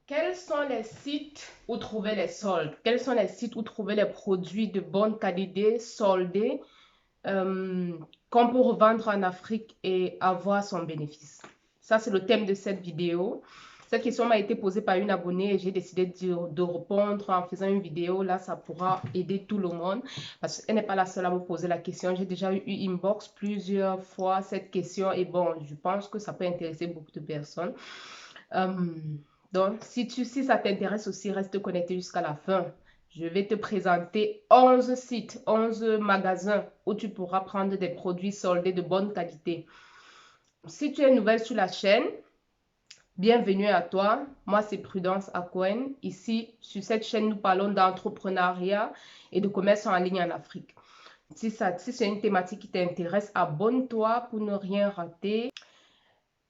Quels sont les sites où trouver les soldes? Quels sont les sites où trouver les produits de bonne qualité soldés euh, qu'on peut revendre en Afrique et avoir son bénéfice? Ça, c'est le thème de cette vidéo. Cette question m'a été posée par une abonnée et j'ai décidé de répondre en faisant une vidéo. Là, ça pourra aider tout le monde parce qu'elle n'est pas la seule à me poser la question. J'ai déjà eu inbox plusieurs fois cette question et bon, je pense que ça peut intéresser beaucoup de personnes. Euh, donc, si ça t'intéresse aussi, reste connecté jusqu'à la fin. Je vais te présenter 11 sites, 11 magasins où tu pourras prendre des produits soldés de bonne qualité. Si tu es nouvelle sur la chaîne, bienvenue à toi. Moi, c'est Prudence Akwen. Ici, sur cette chaîne, nous parlons d'entrepreneuriat et de commerce en ligne en Afrique. Si c'est une thématique qui t'intéresse, abonne-toi pour ne rien rater.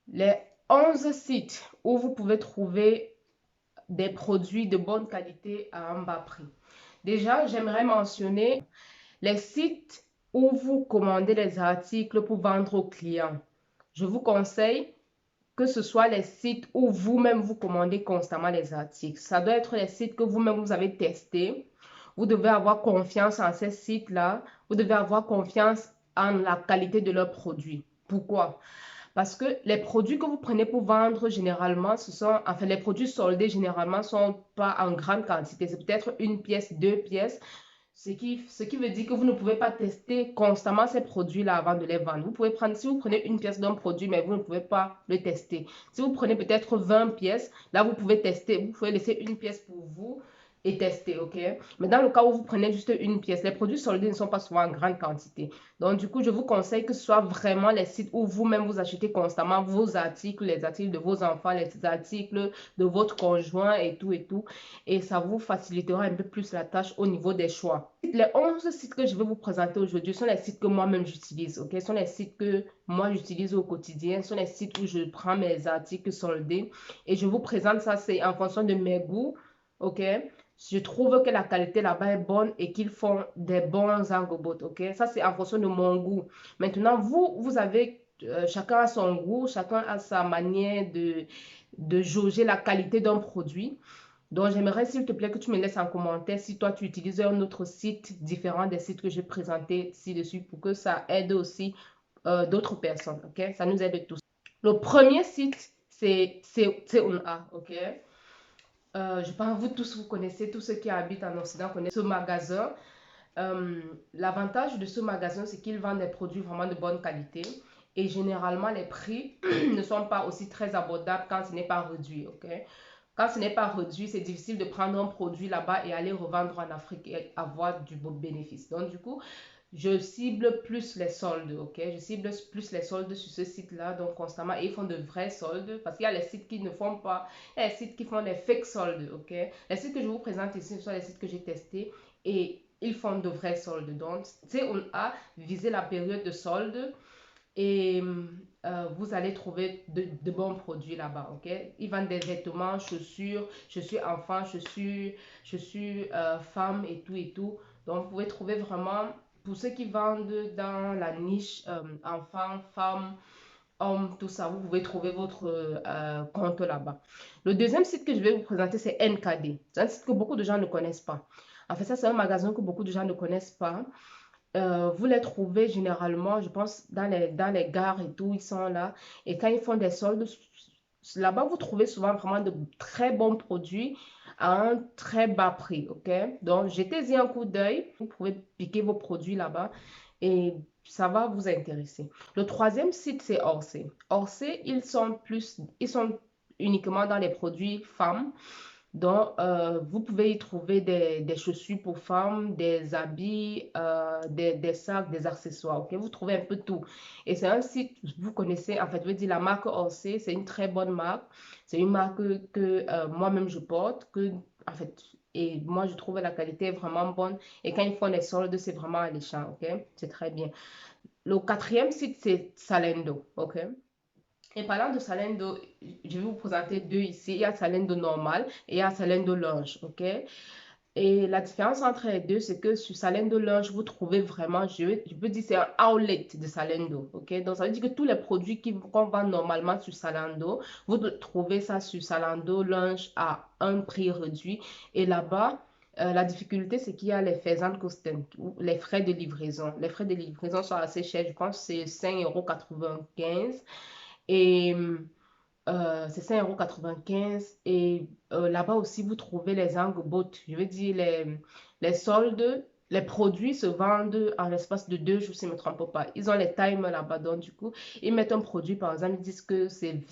Les 11 sites où vous pouvez trouver des produits de bonne qualité à un bas prix. Déjà, j'aimerais mentionner les sites où vous commandez les articles pour vendre aux clients. Je vous conseille que ce soit les sites où vous-même vous commandez constamment les articles. Ça doit être les sites que vous-même vous avez testés. Vous devez avoir confiance en ces sites-là. Vous devez avoir confiance en la qualité de leurs produits. Pourquoi? Parce que les produits que vous prenez pour vendre, généralement, enfin, les produits soldés, généralement, sont pas en grande quantité. C'est peut-être une pièce, deux pièces. Ce qui veut dire que vous ne pouvez pas tester constamment ces produits-là avant de les vendre. Si vous prenez une pièce d'un produit, mais vous ne pouvez pas le tester. Si vous prenez peut-être 20 pièces, là, vous pouvez tester. Vous pouvez laisser une pièce pour vous et tester, ok? Mais dans le cas où vous prenez juste une pièce, les produits soldés ne sont pas souvent en grande quantité. Donc, du coup, je vous conseille que ce soit vraiment les sites où vous-même vous achetez constamment vos articles, les articles de vos enfants, les articles de votre conjoint et tout et tout. Et ça vous facilitera un peu plus la tâche au niveau des choix. Les 11 sites que je vais vous présenter aujourd'hui sont les sites que moi-même j'utilise, ok? Ce sont les sites que moi j'utilise au quotidien. Ce sont les sites où je prends mes articles soldés et je vous présente ça, c'est en fonction de mes goûts, ok? Je trouve que la qualité là-bas est bonne et qu'ils font des bons engobots, ok? Ça, c'est en fonction de mon goût. Maintenant, vous avez, chacun a son goût, chacun a sa manière de jauger la qualité d'un produit. Donc, j'aimerais, s'il te plaît, que tu me laisses en commentaire si toi, tu utilises un autre site différent des sites que j'ai présentés ci-dessus pour que ça aide aussi d'autres personnes, ok? Ça nous aide tous. Le premier site, c'est Una, ok? Je pense que vous tous, vous connaissez, tous ceux qui habitent en Occident connaissent ce magasin. L'avantage de ce magasin, c'est qu'il vend des produits vraiment de bonne qualité. Et généralement, les prix ne sont pas aussi très abordables quand ce n'est pas réduit, ok? Quand ce n'est pas réduit, c'est difficile de prendre un produit là-bas et aller revendre en Afrique et avoir du beau bénéfice. Donc, du coup, je cible plus les soldes, ok? Je cible plus les soldes sur ce site-là, donc constamment. Et ils font de vrais soldes parce qu'il y a les sites qui ne font pas, il y a les sites qui font des fake soldes, ok? Les sites que je vous présente ici, ce sont les sites que j'ai testés et ils font de vrais soldes. Donc, on a visé la période de solde et vous allez trouver de bons produits là-bas, ok? Ils vendent des vêtements, chaussures enfants, chaussures femmes et tout et tout. Donc, vous pouvez trouver vraiment, pour ceux qui vendent dans la niche enfants, femmes, hommes, tout ça, vous pouvez trouver votre compte là-bas. Le deuxième site que je vais vous présenter, c'est NKD. C'est un site que beaucoup de gens ne connaissent pas. En fait, ça, c'est un magasin que beaucoup de gens ne connaissent pas. Vous les trouvez généralement, je pense, dans les gares et tout, ils sont là. Et quand ils font des soldes, là-bas, vous trouvez souvent vraiment de très bons produits à un très bas prix, ok? Donc, jetez-y un coup d'œil. Vous pouvez piquer vos produits là-bas et ça va vous intéresser. Le troisième site, c'est Orsay. Orsay, ils sont uniquement dans les produits femmes. Donc, vous pouvez y trouver des chaussures pour femmes, des habits, des sacs, des accessoires. Ok, vous trouvez un peu tout. Et c'est un site, vous connaissez, en fait, je veux dire, la marque Orsay, c'est une très bonne marque. C'est une marque que moi-même je porte, en fait, et moi je trouve la qualité vraiment bonne. Et quand ils font des soldes, c'est vraiment alléchant. Ok, c'est très bien. Le quatrième site, c'est Salendo. Ok. Et parlant de Salendo, je vais vous présenter deux ici. Il y a Salendo normal et il y a Salendo Lounge, ok? Et la différence entre les deux, c'est que sur Zalando Lunch, vous trouvez vraiment, je peux dire, c'est un outlet de Zalando. Ok? Donc, ça veut dire que tous les produits qu'on vend normalement sur Zalando, vous trouvez ça sur Zalando Lunch à un prix réduit. Et là-bas, la difficulté, c'est qu'il y a les Versandkosten, les frais de livraison. Les frais de livraison sont assez chers. Je pense que c'est 5,95 € et c'est 5,95 € et là-bas aussi vous trouvez les angles-bots, je veux dire les soldes, les produits se vendent en l'espace de 2 jours si je ne me trompe pas. Ils ont les timers là-bas, donc du coup ils mettent un produit par exemple, ils disent que c'est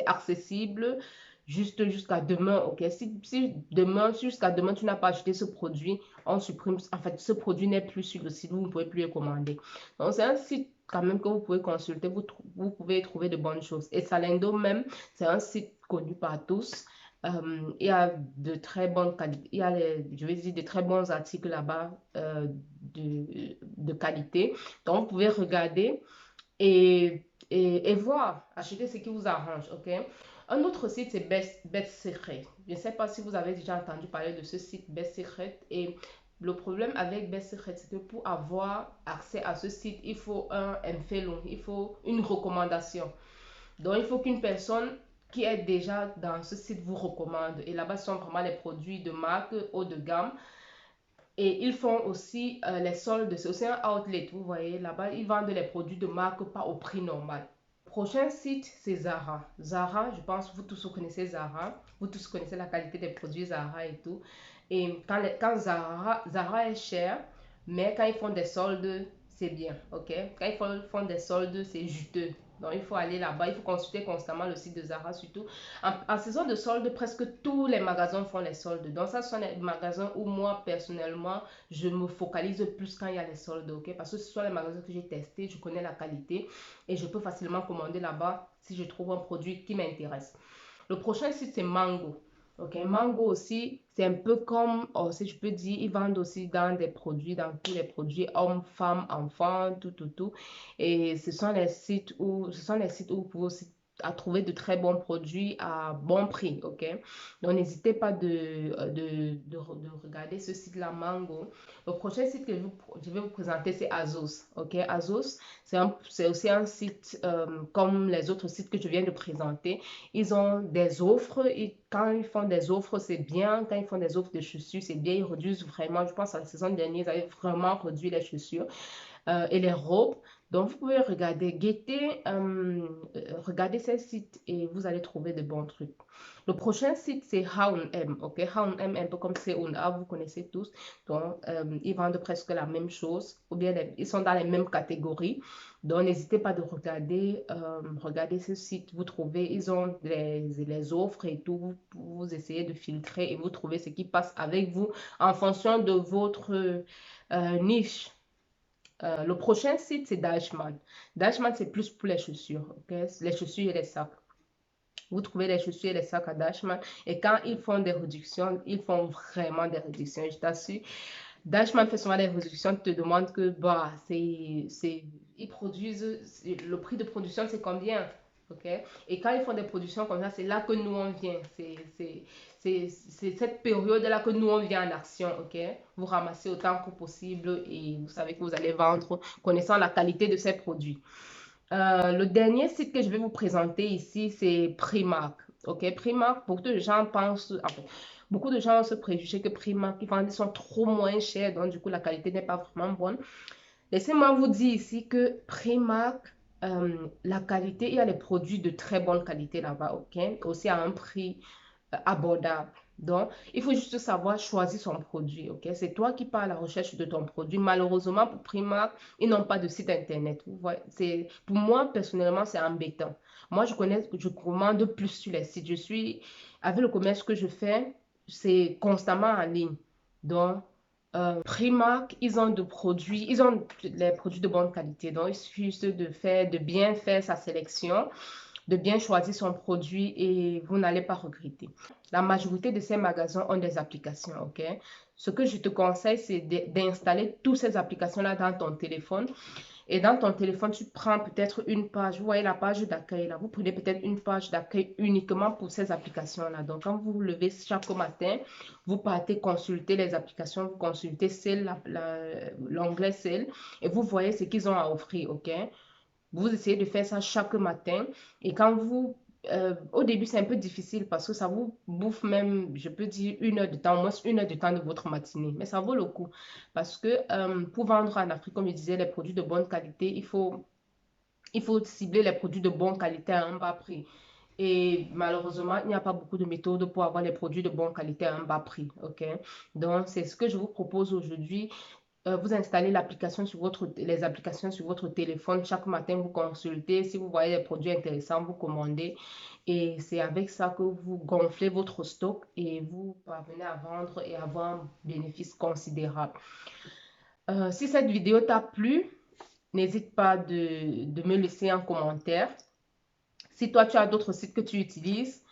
accessible juste jusqu'à demain, ok. Si demain, jusqu'à demain tu n'as pas acheté ce produit, on supprime, en fait ce produit n'est plus sur le site, vous ne pouvez plus le commander. Donc c'est un site quand même que vous pouvez consulter, vous pouvez trouver de bonnes choses. Et Zalando même, c'est un site connu par tous. Il y a de très bonnes qualités, il y a je vais dire de très bons articles là-bas de qualité. Donc vous pouvez regarder et voir, acheter ce qui vous arrange, ok? Un autre site, c'est Best Secret. Je ne sais pas si vous avez déjà entendu parler de ce site Best Secret. Et le problème avec Best Secret, c'est que pour avoir accès à ce site, il faut un MFLO, il faut une recommandation. Donc, il faut qu'une personne qui est déjà dans ce site vous recommande. Et là-bas, ce sont vraiment les produits de marque haut de gamme. Et ils font aussi les soldes, c'est aussi un outlet, vous voyez, là-bas, ils vendent les produits de marque pas au prix normal. Prochain site, c'est Zara. Zara, je pense que vous tous connaissez Zara. Vous tous connaissez la qualité des produits Zara et tout. Et quand Zara est cher, mais quand ils font des soldes, c'est bien, ok? Quand ils font des soldes, c'est juteux. Donc, il faut aller là-bas, il faut consulter constamment le site de Zara surtout. En saison de soldes, presque tous les magasins font les soldes. Donc, ça, ce sont les magasins où moi, personnellement, je me focalise plus quand il y a les soldes, ok? Parce que ce sont les magasins que j'ai testés, je connais la qualité et je peux facilement commander là-bas si je trouve un produit qui m'intéresse. Le prochain site, c'est Mango. Ok, Mango aussi, c'est un peu comme, oh, si je peux dire, ils vendent aussi dans des produits, dans tous les produits, hommes, femmes, enfants, tout. Et ce sont les sites où vous pouvez aussi à trouver de très bons produits à bon prix, ok? Donc, n'hésitez pas de regarder ce site-là, Mango. Le prochain site que je vais vous présenter, c'est Azos, ok? Azos, c'est aussi un site comme les autres sites que je viens de présenter. Ils ont des offres et quand ils font des offres, c'est bien. Quand ils font des offres de chaussures, c'est bien. Ils réduisent vraiment. Je pense que la saison dernière, ils avaient vraiment réduit les chaussures et les robes. Donc, vous pouvez regarder, regarder ces sites et vous allez trouver de bons trucs. Le prochain site, c'est H&M, ok? H&M, un peu comme C&A, vous connaissez tous. Donc, ils vendent presque la même chose, ou bien ils sont dans les mêmes catégories. Donc, n'hésitez pas de regarder ce site. Vous trouvez, ils ont les offres et tout. Vous essayez de filtrer et vous trouvez ce qui passe avec vous en fonction de votre niche. Le prochain site, c'est Dashman. Dashman, c'est plus pour les chaussures, ok? Les chaussures et les sacs. Vous trouvez les chaussures et les sacs à Dashman. Et quand ils font des réductions, ils font vraiment des réductions, je t'assure. Dashman fait souvent des réductions, te demande que, bah, ils produisent, le prix de production, c'est combien? Ok? Et quand ils font des productions comme ça, c'est là que nous, on vient. C'est cette période-là que nous, on vient en action, ok? Vous ramassez autant que possible et vous savez que vous allez vendre connaissant la qualité de ces produits. Le dernier site que je vais vous présenter ici, c'est Primark. Ok, Primark, beaucoup de gens pensent, enfin, beaucoup de gens ont ce préjugé que Primark, ils sont trop moins chers, donc du coup la qualité n'est pas vraiment bonne. Laissez-moi vous dire ici que Primark, la qualité, il y a des produits de très bonne qualité là-bas, ok? Aussi à un prix abordable. Donc, il faut juste savoir choisir son produit, ok? C'est toi qui pars à la recherche de ton produit. Malheureusement, pour Primark, ils n'ont pas de site internet. Vous voyez, pour moi, personnellement, c'est embêtant. Moi, je commande plus sur les sites. Avec le commerce que je fais, c'est constamment en ligne. Donc, Primark, ils ont les produits de bonne qualité. Donc, il suffit juste de bien faire sa sélection, de bien choisir son produit et vous n'allez pas regretter. La majorité de ces magasins ont des applications, ok? Ce que je te conseille, c'est d'installer toutes ces applications-là dans ton téléphone Et dans ton téléphone, tu prends peut-être une page. Vous voyez la page d'accueil là. Vous prenez peut-être une page d'accueil uniquement pour ces applications-là. Donc, quand vous vous levez chaque matin, vous partez consulter les applications, vous consultez l'onglet celle et vous voyez ce qu'ils ont à offrir, ok? Vous essayez de faire ça chaque matin et quand vous au début, c'est un peu difficile parce que ça vous bouffe même, je peux dire, 1 heure de temps, au moins 1 heure de temps de votre matinée. Mais ça vaut le coup parce que pour vendre en Afrique, comme je disais, les produits de bonne qualité, il faut cibler les produits de bonne qualité à un bas prix. Et malheureusement, il n'y a pas beaucoup de méthodes pour avoir les produits de bonne qualité à un bas prix. Ok? Donc, c'est ce que je vous propose aujourd'hui. Vous installez les applications sur votre téléphone. Chaque matin, vous consultez. Si vous voyez des produits intéressants, vous commandez. Et c'est avec ça que vous gonflez votre stock et vous parvenez à vendre et avoir un bénéfice considérable. Si cette vidéo t'a plu, n'hésite pas de me laisser un commentaire. Si toi, tu as d'autres sites que tu utilises,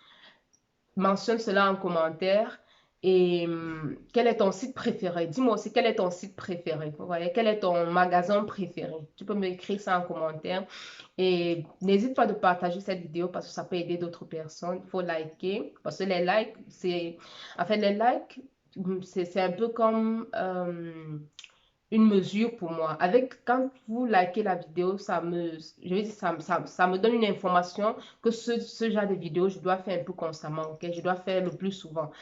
mentionne cela en commentaire. Et quel est ton site préféré? Dis-moi aussi quel est ton site préféré. Vous voyez, quel est ton magasin préféré? Tu peux m'écrire ça en commentaire. Et n'hésite pas de partager cette vidéo parce que ça peut aider d'autres personnes. Il faut liker parce que les likes, les likes, c'est un peu comme une mesure pour moi. Quand vous likez la vidéo, je veux dire, ça me donne une information que ce genre de vidéo, je dois faire un peu constamment, ok? Je dois faire le plus souvent.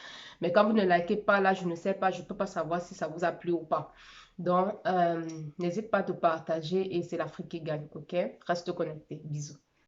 Mais quand vous ne likez pas, là, je ne sais pas, je ne peux pas savoir si ça vous a plu ou pas. Donc, n'hésite pas à te partager et c'est l'Afrique qui gagne, ok? Reste connecté. Bisous.